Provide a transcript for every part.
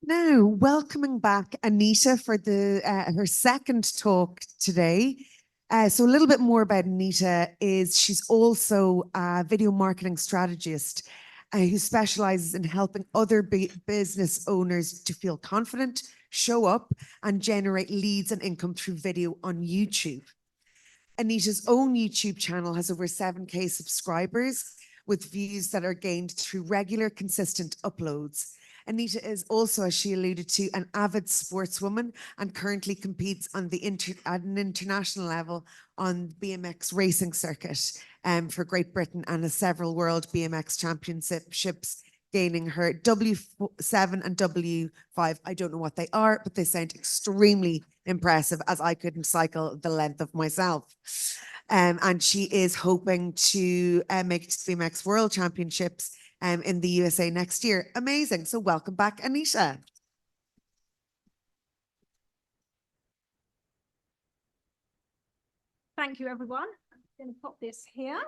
Now, welcoming back Anita for her second talk today. So a little bit more about Anita is she's also a video marketing strategist who specializes in helping other business owners to feel confident, show up, and generate leads and income through video on YouTube. Anita's own YouTube channel has over 7K subscribers with views that are gained through regular, consistent uploads. Anita is also, as she alluded to, an avid sportswoman and currently competes on at an international level on BMX racing circuit for Great Britain and has several world BMX championships, gaining her W7 and W5. I don't know what they are, but they sound extremely impressive as I couldn't cycle the length of myself. And she is hoping to make it to the BMX World Championships in the USA next year. Amazing. So welcome back, Anita. Thank you, everyone. I'm going to pop this here.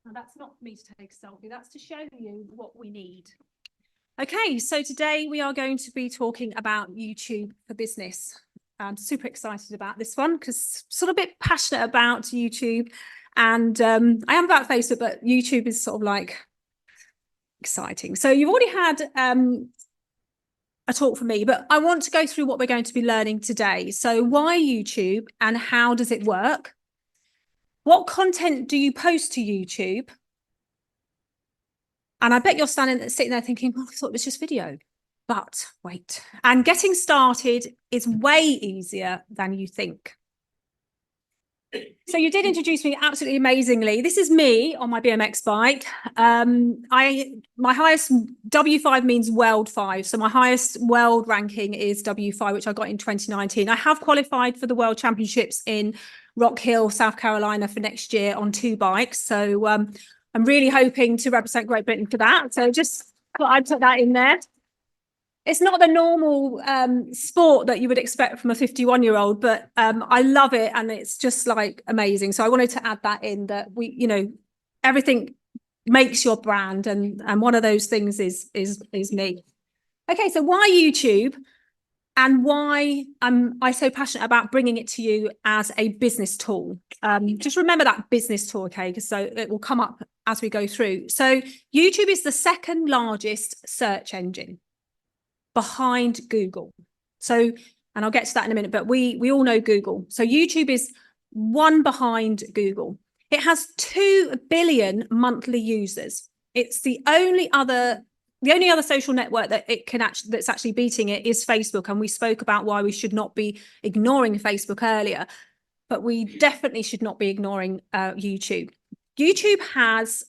Now, that's not for me to take a selfie. That's to show you what we need. Okay, so today we are going to be talking about YouTube for business. I'm super excited about this one because I'm sort of a bit passionate about YouTube, and I am about Facebook, but YouTube is sort of like exciting. So you've already had a talk from me, but I want to go through what we're going to be learning today. So why YouTube and how does it work? What content do you post to YouTube? And I bet you're sitting there thinking, oh, I thought it was just video. But wait, and getting started is way easier than you think. So you did introduce me absolutely amazingly. This is me on my BMX bike. My highest W5 means world 5. So my highest world ranking is W5, which I got in 2019. I have qualified for the World Championships in Rock Hill, South Carolina for next year on 2 bikes. So I'm really hoping to represent Great Britain for that. So just thought I'd put that in there. It's not the normal sport that you would expect from a 51-year-old, but I love it. And it's just like amazing. So I wanted to add that in, that everything makes your brand. And one of those things is me. Okay, so why YouTube and why am I so passionate about bringing it to you as a business tool? Just remember that business tool, okay? Because so it will come up as we go through. So YouTube is the second largest search engine behind Google. So, and I'll get to that in a minute, but we all know Google. So YouTube is one behind Google. It has 2 billion monthly users. It's the only other social network that that's actually beating it is Facebook. And we spoke about why we should not be ignoring Facebook earlier, but we definitely should not be ignoring YouTube. YouTube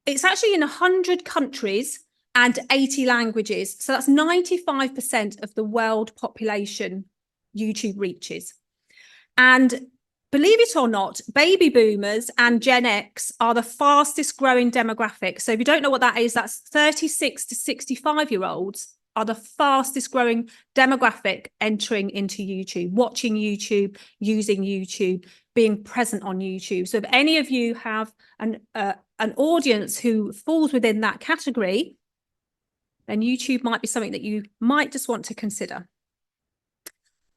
it's actually in 100 countries and 80 languages. So that's 95% of the world population YouTube reaches. And believe it or not, baby boomers and Gen X are the fastest growing demographic. So if you don't know what that is, that's 36 to 65-year-olds are the fastest growing demographic entering into YouTube, watching YouTube, using YouTube, being present on YouTube. So if any of you have an audience who falls within that category, then YouTube might be something that you might just want to consider.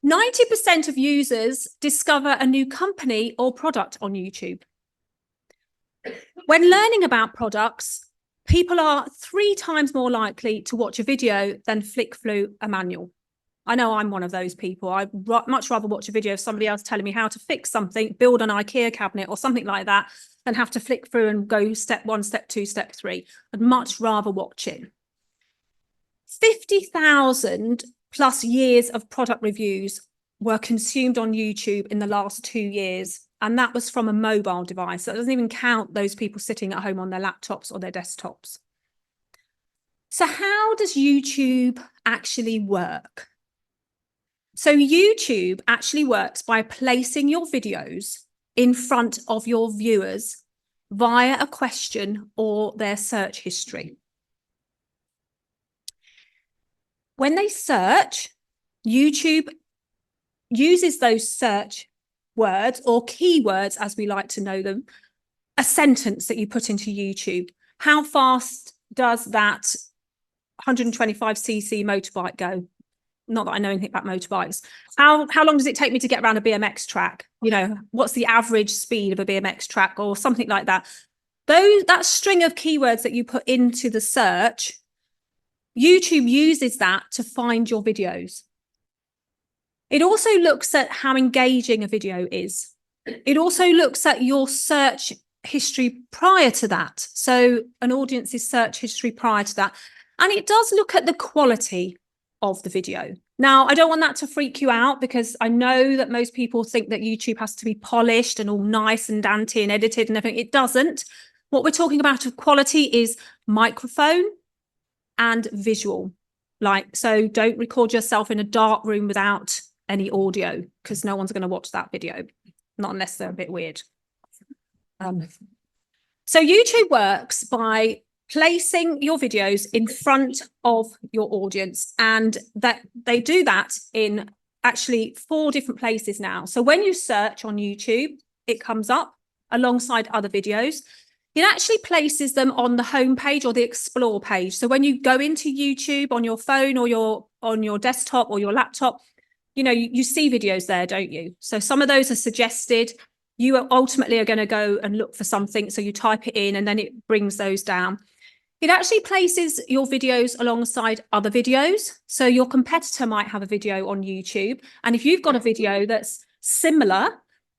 90% of users discover a new company or product on YouTube. When learning about products, people are 3 times more likely to watch a video than flick through a manual. I know I'm one of those people. I'd much rather watch a video of somebody else telling me how to fix something, build an IKEA cabinet or something like that, than have to flick through and go step 1, step 2, step 3. I'd much rather watch it. 50,000 plus years of product reviews were consumed on YouTube in the last 2 years. And that was from a mobile device. That doesn't even count those people sitting at home on their laptops or their desktops. So how does YouTube actually work? So YouTube actually works by placing your videos in front of your viewers via a question or their search history. When they search, YouTube uses those search words or keywords, as we like to know them, a sentence that you put into YouTube. how fast does that 125cc motorbike go? Not that I know anything about motorbikes. How long does it take me to get around a BMX track? You know, what's the average speed of a BMX track or something like that? That string of keywords that you put into the search, YouTube uses that to find your videos. It also looks at how engaging a video is. It also looks at your search history prior to that. So an audience's search history prior to that. And it does look at the quality of the video. Now, I don't want that to freak you out, because I know that most people think that YouTube has to be polished and all nice and dainty and edited and everything. It doesn't. What we're talking about of quality is microphone and visual. Like, so don't record yourself in a dark room without any audio, because no one's going to watch that video, not unless they're a bit weird. So YouTube works by placing your videos in front of your audience, and that they do that in actually 4 different places now. So when you search on YouTube, it comes up alongside other videos. It actually places them on the home page or the explore page. So when you go into YouTube on your phone or on your desktop or your laptop, you know, you see videos there, don't you? So some of those are suggested. You ultimately are going to go and look for something. So you type it in and then it brings those down. It actually places your videos alongside other videos. So your competitor might have a video on YouTube. And if you've got a video that's similar,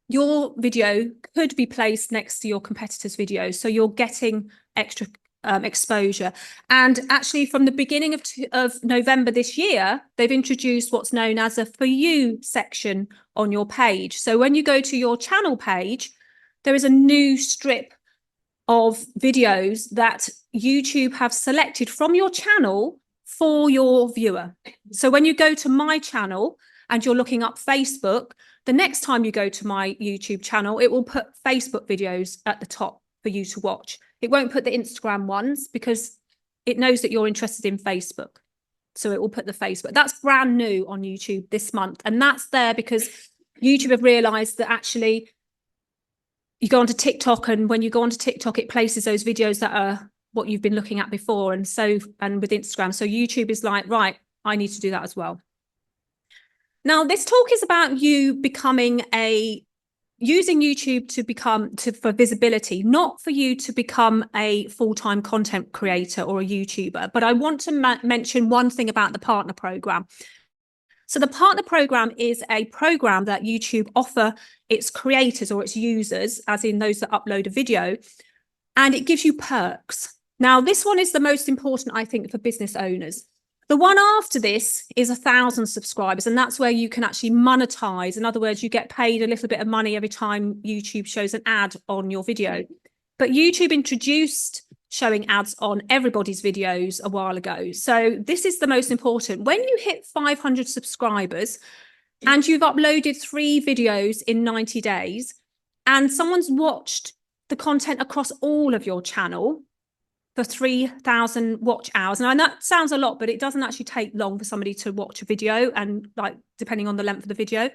your video could be placed next to your competitor's video. So you're getting extra exposure. And actually from the beginning of November this year, they've introduced what's known as a For You section on your page. So when you go to your channel page, there is a new strip of videos that YouTube have selected from your channel for your viewer. So when you go to my channel and you're looking up Facebook, the next time you go to my YouTube channel, it will put Facebook videos at the top for you to watch. It won't put the Instagram ones because it knows that you're interested in Facebook. So it will put the Facebook. That's brand new on YouTube this month. And that's there because YouTube have realized that actually you go onto TikTok, and when you go onto TikTok, it places those videos that are what you've been looking at before. And with Instagram. So YouTube is like, right, I need to do that as well. Now, this talk is about you using YouTube for visibility, not for you to become a full-time content creator or a YouTuber. But I want to mention one thing about the partner program. So the partner program is a program that YouTube offer its creators or its users, as in those that upload a video, and it gives you perks. Now, this one is the most important, I think, for business owners. The one after this is 1,000 subscribers, and that's where you can actually monetize. In other words, you get paid a little bit of money every time YouTube shows an ad on your video. But YouTube introduced showing ads on everybody's videos a while ago. So this is the most important. When you hit 500 subscribers and you've uploaded 3 videos in 90 days and someone's watched the content across all of your channel for 3,000 watch hours. Now, that sounds a lot, but it doesn't actually take long for somebody to watch a video, and like depending on the length of the video,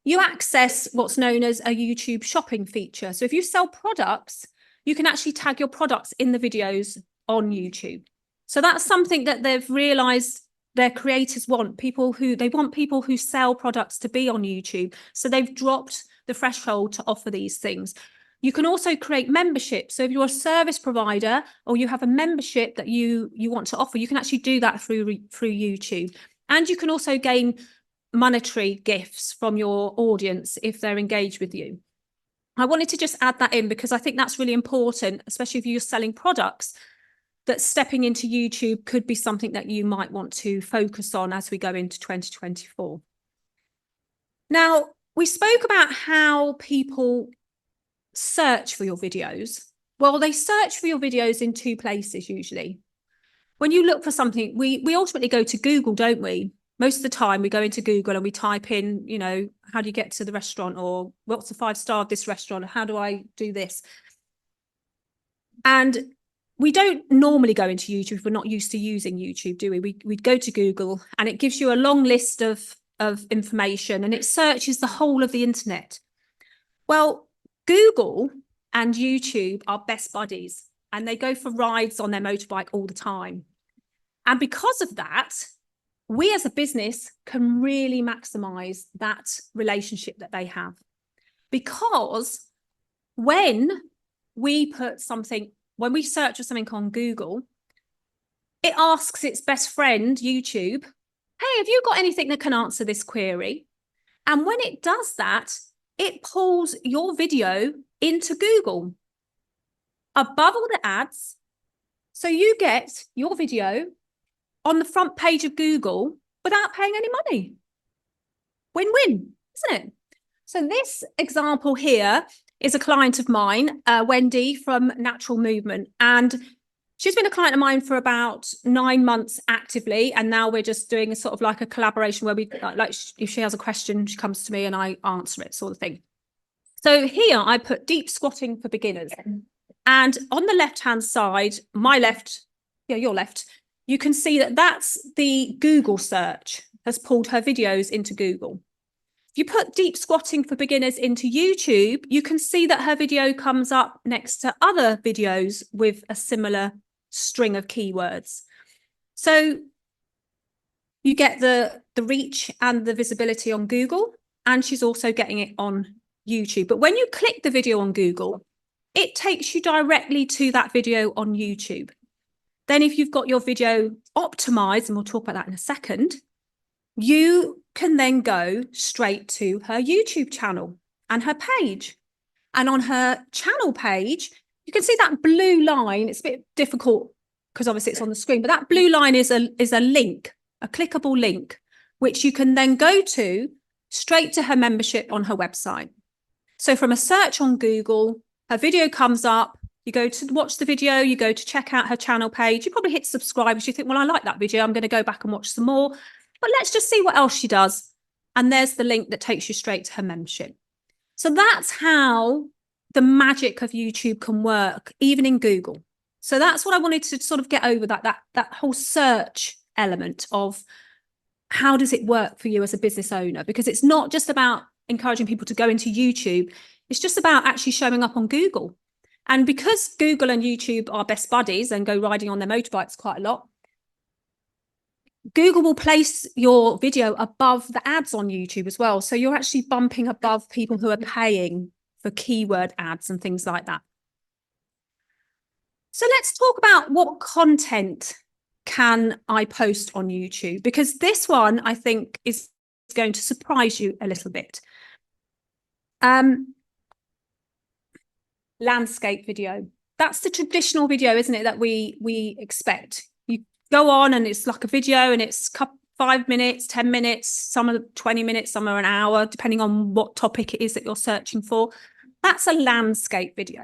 you access what's known as a YouTube shopping feature. So if you sell products, you can actually tag your products in the videos on YouTube. So that's something that they've realized their creators want. People who sell products to be on YouTube. So they've dropped the threshold to offer these things. You can also create memberships. So if you're a service provider or you have a membership that you want to offer, you can actually do that through YouTube. And you can also gain monetary gifts from your audience if they're engaged with you. I wanted to just add that in because I think that's really important, especially if you're selling products, that stepping into YouTube could be something that you might want to focus on as we go into 2024. Now, we spoke about how people search for your videos. Well, they search for your videos in 2 places usually. When you look for something, we ultimately go to Google, don't we? Most of the time we go into Google and we type in, you know, how do you get to the restaurant, or what's the 5-star of this restaurant? How do I do this? And we don't normally go into YouTube if we're not used to using YouTube, do we? We'd go to Google and it gives you a long list of information and it searches the whole of the internet. Well, Google and YouTube are best buddies. and they go for rides on their motorbike all the time. And because of that, we as a business can really maximize that relationship that they have. Because when we search for something on Google, it asks its best friend, YouTube, hey, have you got anything that can answer this query? And when it does that, it pulls your video into Google above all the ads. So you get your video on the front page of Google without paying any money. Win-win, isn't it? So this example here is a client of mine, Wendy from Natural Movement. And she's been a client of mine for about 9 months actively. And now we're just doing a sort of like a collaboration where we, like if she has a question, she comes to me and I answer it, sort of thing. So here I put deep squatting for beginners. And on the left-hand side, my left, yeah, your left, you can see that that's the Google search has pulled her videos into Google. If you put deep squatting for beginners into YouTube, you can see that her video comes up next to other videos with a similar string of keywords. So you get the reach and the visibility on Google, and she's also getting it on YouTube. But when you click the video on Google, it takes you directly to that video on YouTube. Then if you've got your video optimized, and we'll talk about that in a second, you can then go straight to her YouTube channel and her page. And on her channel page, you can see that blue line. It's a bit difficult because obviously it's on the screen, but that blue line is a link, a clickable link, which you can then go to straight to her membership on her website. So from a search on Google, her video comes up, you go to watch the video, you go to check out her channel page, you probably hit subscribe because you think, well, I like that video, I'm going to go back and watch some more. But let's just see what else she does. And there's the link that takes you straight to her membership. So that's how the magic of YouTube can work, even in Google. So that's what I wanted to sort of get over, that whole search element of how does it work for you as a business owner? Because it's not just about encouraging people to go into YouTube. It's just about actually showing up on Google. And because Google and YouTube are best buddies and go riding on their motorbikes quite a lot, Google will place your video above the ads on YouTube as well. So you're actually bumping above people who are paying for keyword ads and things like that. So let's talk about what content can I post on YouTube, because this one I think is going to surprise you a little bit. Landscape video. That's the traditional video, isn't it, that we expect. You go on and it's like a video and it's 5 minutes, 10 minutes, some are 20 minutes, some are an hour, depending on what topic it is that you're searching for. That's a landscape video.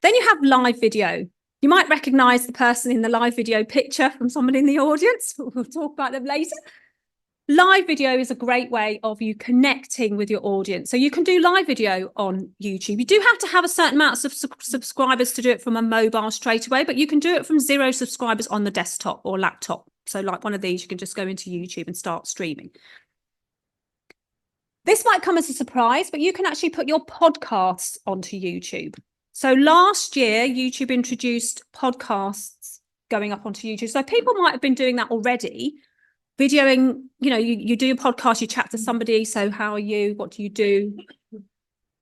Then you have live video. You might recognize the person in the live video picture from someone in the audience. We'll talk about them later. Live video is a great way of you connecting with your audience. So you can do live video on YouTube. You do have to have a certain amount of subscribers to do it from a mobile straight away, but you can do it from 0 subscribers on the desktop or laptop. So like one of these, you can just go into YouTube and start streaming. This might come as a surprise, but you can actually put your podcasts onto YouTube. So last year, YouTube introduced podcasts going up onto YouTube. So people might have been doing that already, videoing, you know, you do a podcast, you chat to somebody. So how are you? What do you do?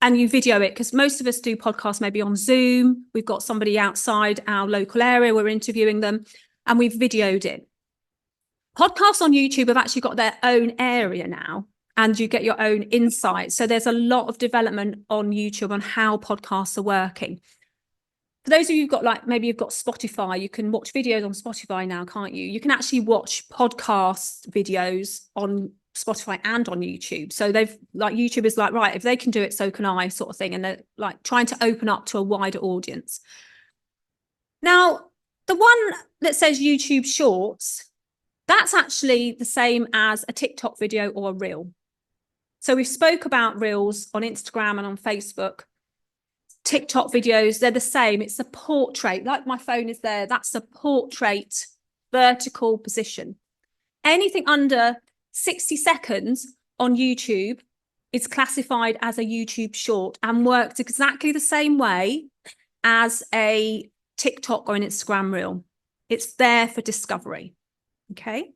And you video it, because most of us do podcasts maybe on Zoom. We've got somebody outside our local area, we're interviewing them, and we've videoed it. Podcasts on YouTube have actually got their own area now, and you get your own insights. So there's a lot of development on YouTube on how podcasts are working. For those of you who've got, like, maybe you've got Spotify, you can watch videos on Spotify now, can't you? You can actually watch podcast videos on Spotify and on YouTube. So they've, like, YouTube is like, right, if they can do it, so can I, sort of thing. And they're like trying to open up to a wider audience. Now, the one that says YouTube Shorts, that's actually the same as a TikTok video or a reel. So we spoke about reels on Instagram and on Facebook. TikTok videos, they're the same. It's a portrait, like my phone is there. That's a portrait vertical position. Anything under 60 seconds on YouTube is classified as a YouTube short and works exactly the same way as a TikTok or an Instagram reel. It's there for discovery. Okay.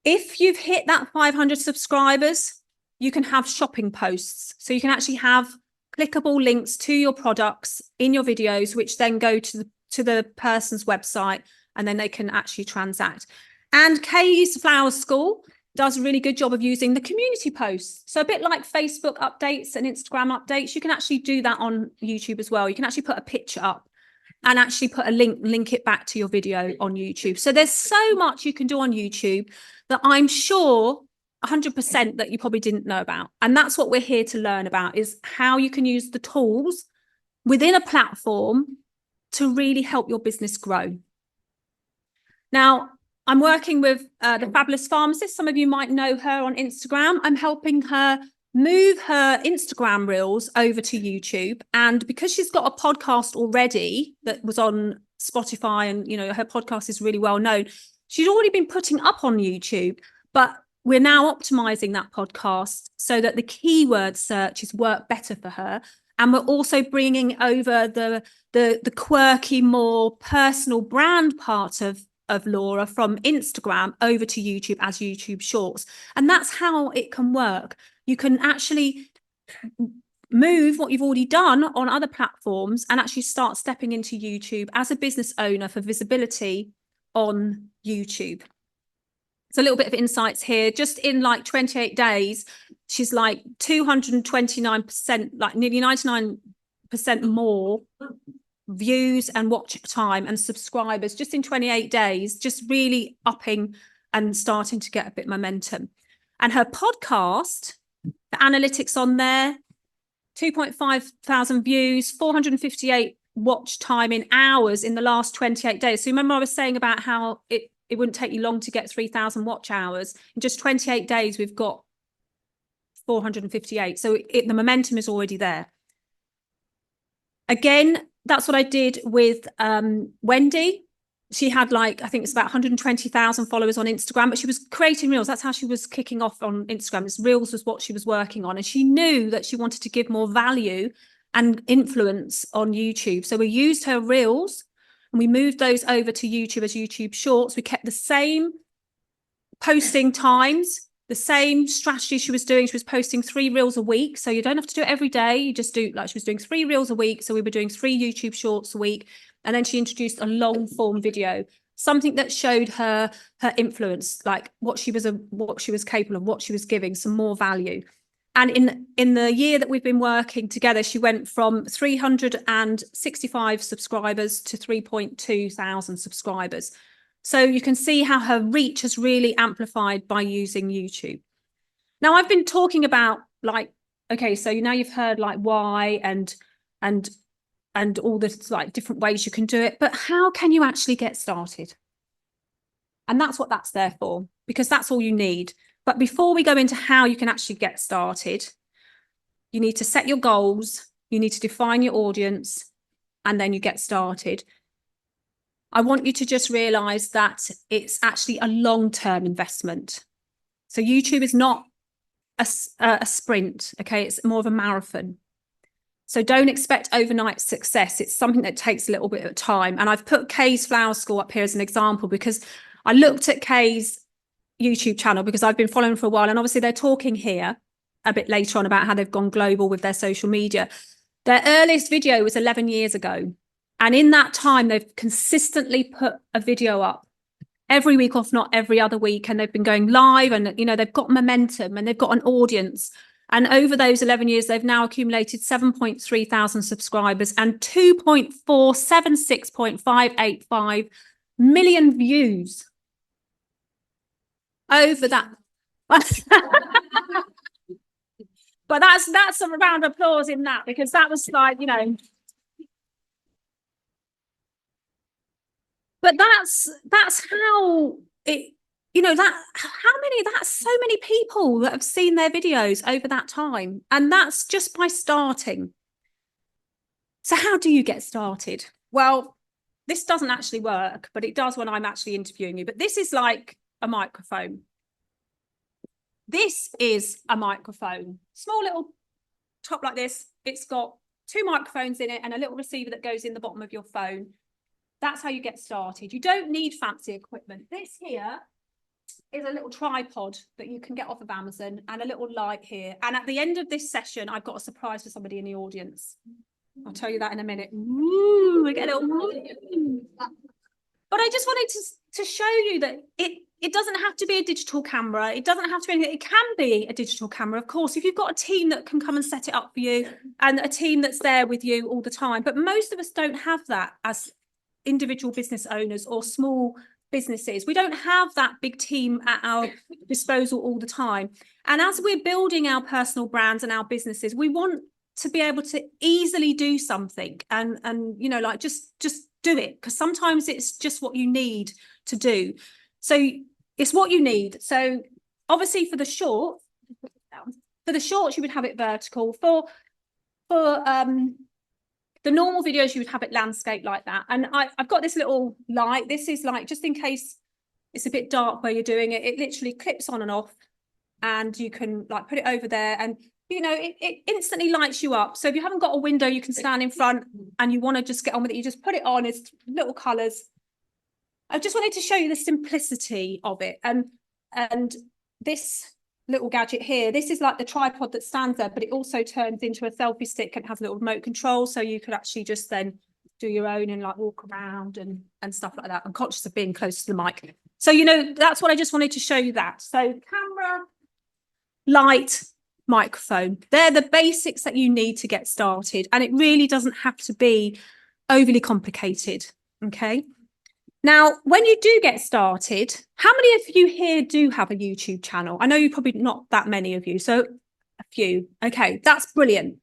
If you've hit that 500 subscribers, you can have shopping posts. So you can actually have clickable links to your products in your videos, which then go to the person's website, and then they can actually transact. And Kay's Flower School does a really good job of using the community posts. So a bit like Facebook updates and Instagram updates, you can actually do that on YouTube as well. You can actually put a picture up and actually put a link it back to your video on YouTube. So there's so much you can do on YouTube that I'm sure 100% that you probably didn't know about. And that's what we're here to learn about, is how you can use the tools within a platform to really help your business grow. Now, I'm working with the Fabulous Pharmacist. Some of you might know her on Instagram. I'm helping her move her Instagram reels over to YouTube. And because she's got a podcast already that was on Spotify, and, you know, her podcast is really well known, she's already been putting up on YouTube, but we're now optimizing that podcast so that the keyword searches work better for her. And we're also bringing over the quirky, more personal brand part of Laura from Instagram over to YouTube as YouTube Shorts. And that's how it can work. You can actually move what you've already done on other platforms and actually start stepping into YouTube as a business owner for visibility on YouTube. So a little bit of insights here. Just in like 28 days, she's like 229%, like nearly 99% more views and watch time and subscribers just in 28 days, just really upping and starting to get a bit momentum. And her podcast, the analytics on there, 2.5 thousand views, 458 watch time in hours in the last 28 days. So remember I was saying about how it wouldn't take you long to get 3,000 watch hours. In just 28 days, we've got 458. So the momentum is already there. Again, that's what I did with Wendy. She had like, I think it's about 120,000 followers on Instagram, but she was creating reels. That's how she was kicking off on Instagram. This reels was what she was working on. And she knew that she wanted to give more value and influence on YouTube. So we used her reels and we moved those over to YouTube as YouTube Shorts. We kept the same posting times, the same strategy she was doing. She was posting 3 reels a week. So you don't have to do it every day. You just do, like, she was doing 3 reels a week. So we were doing 3 YouTube Shorts a week. And then she introduced a long form video, something that showed her influence, like what she was capable of, what she was giving, some more value. And in the year that we've been working together, she went from 365 subscribers to 3.2 thousand subscribers. So you can see how her reach has really amplified by using YouTube. Now, I've been talking about, like, okay, so now you've heard like why and all the like different ways you can do it, but how can you actually get started? And that's what that's there for, because that's all you need. But before we go into how you can actually get started, you need to set your goals, you need to define your audience, and then you get started. I want you to just realize that it's actually a long-term investment. So YouTube is not a sprint, okay? It's more of a marathon. So don't expect overnight success. It's something that takes a little bit of time. And I've put Kay's Flower School up here as an example because I looked at Kay's YouTube channel because I've been following for a while. And obviously they're talking here a bit later on about how they've gone global with their social media. Their earliest video was 11 years ago. And in that time, they've consistently put a video up every week, if not every other week. And they've been going live and, you know, they've got momentum and they've got an audience. And over those 11 years, they've now accumulated 7.3 thousand subscribers and 2.476.585 million views over that. But that's a round of applause in that, because that was like, you know. But that's how it, you know, that's so many people that have seen their videos over that time. And that's just by starting. So how do you get started? Well, this doesn't actually work, but it does when I'm actually interviewing you. But this is like a microphone. This is a microphone. Small little top like this. It's got 2 microphones in it and a little receiver that goes in the bottom of your phone. That's how you get started. You don't need fancy equipment. This here is a little tripod that you can get off of Amazon and a little light here. And at the end of this session, I've got a surprise for somebody in the audience. I'll tell you that in a minute. Ooh, we get a little... But I just wanted to show you that it doesn't have to be a digital camera. It doesn't have to be anything. It can be a digital camera, of course, if you've got a team that can come and set it up for you and a team that's there with you all the time. But most of us don't have that as individual business owners or small businesses. We don't have that big team at our disposal all the time. And as we're building our personal brands and our businesses, we want to be able to easily do something and you know, like just do it, because sometimes it's just what you need to do. So it's what you need. So obviously for the shorts you would have it vertical. For the normal videos you would have it landscape like that. And I've got this little light. This is like, just in case it's a bit dark where you're doing it, it literally clips on and off, and you can like put it over there, and you know, it instantly lights you up. So if you haven't got a window, you can stand in front and you want to just get on with it, you just put it on. It's little colours. I just wanted to show you the simplicity of it. And this little gadget here, this is like the tripod that stands there, but it also turns into a selfie stick and has a little remote control. So you could actually just then do your own and like walk around and stuff like that. I'm conscious of being close to the mic. So, you know, that's what I just wanted to show you that. So camera, light, microphone, they're the basics that you need to get started, and it really doesn't have to be overly complicated. Okay, now when you do get started, how many of you here do have a YouTube channel? I know you probably not that many of you, so a few. Okay, that's brilliant.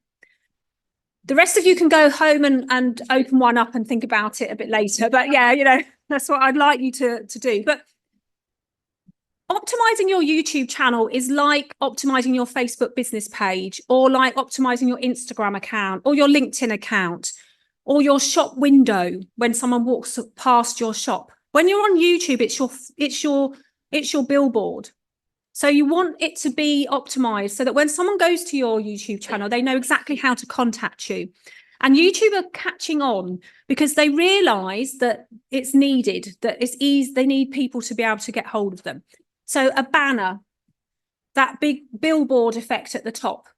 The rest of you can go home and open one up and think about it a bit later, but yeah, you know, that's what I'd like you to do. But optimizing your YouTube channel is like optimizing your Facebook business page, or like optimizing your Instagram account or your LinkedIn account or your shop window when someone walks past your shop. When you're on YouTube, it's your billboard. So you want it to be optimized so that when someone goes to your YouTube channel, they know exactly how to contact you. And YouTube are catching on because they realize that it's needed, that it's easy. They need people to be able to get hold of them. So a banner, that big billboard effect at the top.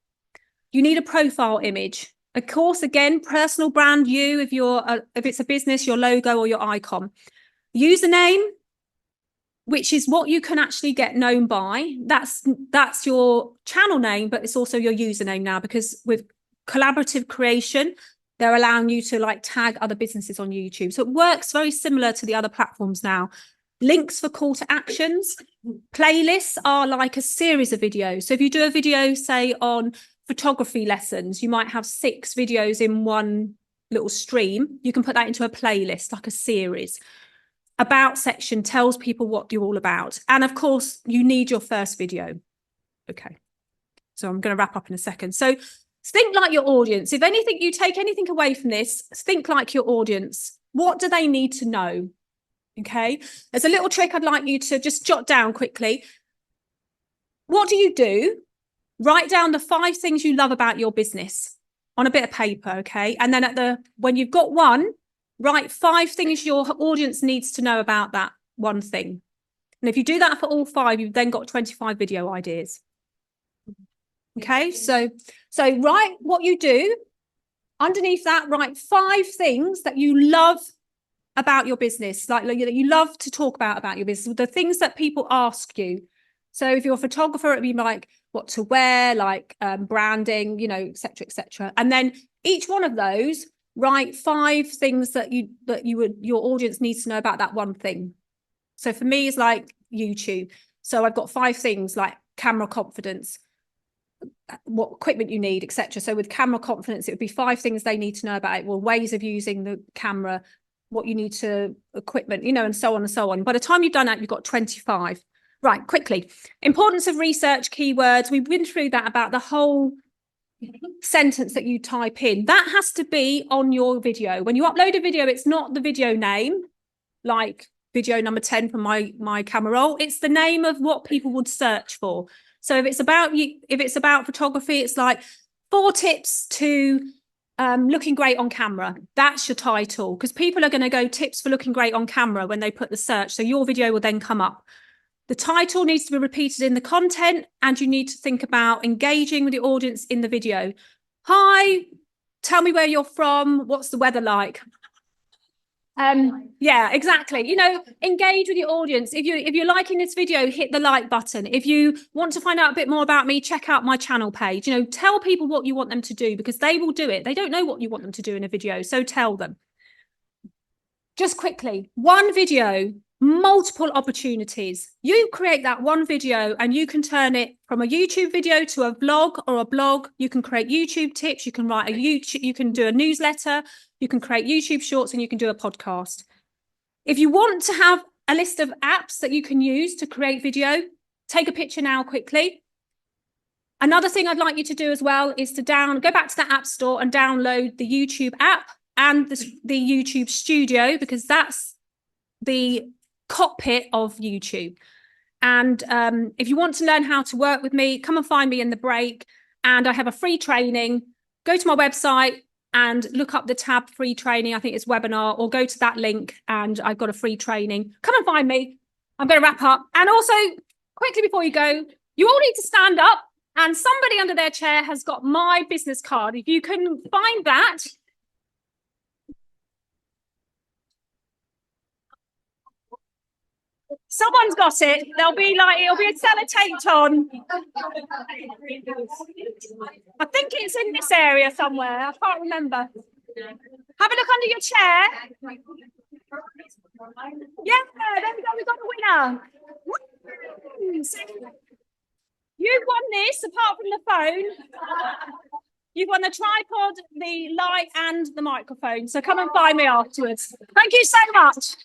You need a profile image. Of course, again, personal brand, you, if it's a business, your logo or your icon. Username, which is what you can actually get known by. That's your channel name, but it's also your username now, because with collaborative creation, they're allowing you to like tag other businesses on YouTube. So it works very similar to the other platforms now. Links for call to actions. Playlists are like a series of videos. So if you do a video, say on photography lessons, you might have 6 videos in one little stream. You can put that into a playlist, like a series. About section tells people what you're all about. And of course, you need your first video. Okay. So I'm going to wrap up in a second. So think like your audience. If anything, you take anything away from this, think like your audience. What do they need to know? Okay, there's a little trick I'd like you to just jot down quickly. What do you do? Write down the 5 things you love about your business on a bit of paper, okay? And then when you've got one, write 5 things your audience needs to know about that one thing. And if you do that for all 5, you've then got 25 video ideas. Okay, so write what you do. Underneath that, write 5 things that you love about your business, like that you love to talk about your business, the things that people ask you. So if you're a photographer, it'd be like what to wear, like branding, you know, etc., etc. And then each one of those, write 5 things that your audience needs to know about that one thing. So for me, it's like YouTube. So I've got 5 things like camera confidence, what equipment you need, etc. So with camera confidence, it would be 5 things they need to know about it. Well, ways of using the camera, what you need to equipment, you know, and so on and so on. By the time you've done that, you've got 25. Right, quickly. Importance of research keywords. We've been through that about the whole sentence that you type in. That has to be on your video. When you upload a video, it's not the video name, like video number 10 from my camera roll. It's the name of what people would search for. So if it's about photography, it's like 4 tips to looking great on camera. That's your title, because people are going to go tips for looking great on camera when they put the search. So your video will then come up. The title needs to be repeated in the content, and you need to think about engaging with the audience in the video. Hi, tell me where you're from. What's the weather like? Yeah, exactly. You know, engage with your audience. If you're liking this video, hit the like button. If you want to find out a bit more about me, check out my channel page. You know, tell people what you want them to do, because they will do it. They don't know what you want them to do in a video, so tell them. Just quickly, one video, multiple opportunities. You create that one video and you can turn it from a YouTube video to a vlog or a blog. You can create YouTube tips. You can write a YouTube, you can do a newsletter, you can create YouTube shorts, and you can do a podcast. If you want to have a list of apps that you can use to create video, take a picture now quickly. Another thing I'd like you to do as well is to go back to the App Store and download the YouTube app and the YouTube Studio, because that's the cockpit of YouTube. And if you want to learn how to work with me, come and find me in the break. And I have a free training. Go to my website and look up the tab free training. I think it's webinar, or go to that link and I've got a free training. Come and find me. I'm going to wrap up. And also, quickly before you go, you all need to stand up, and somebody under their chair has got my business card. If you can find that. Someone's got it. It'll be a sellotaped on. I think it's in this area somewhere. I can't remember. Have a look under your chair. Yeah, there we go. We got a winner. You've won this, apart from the phone. You've won the tripod, the light, and the microphone. So come and find me afterwards. Thank you so much.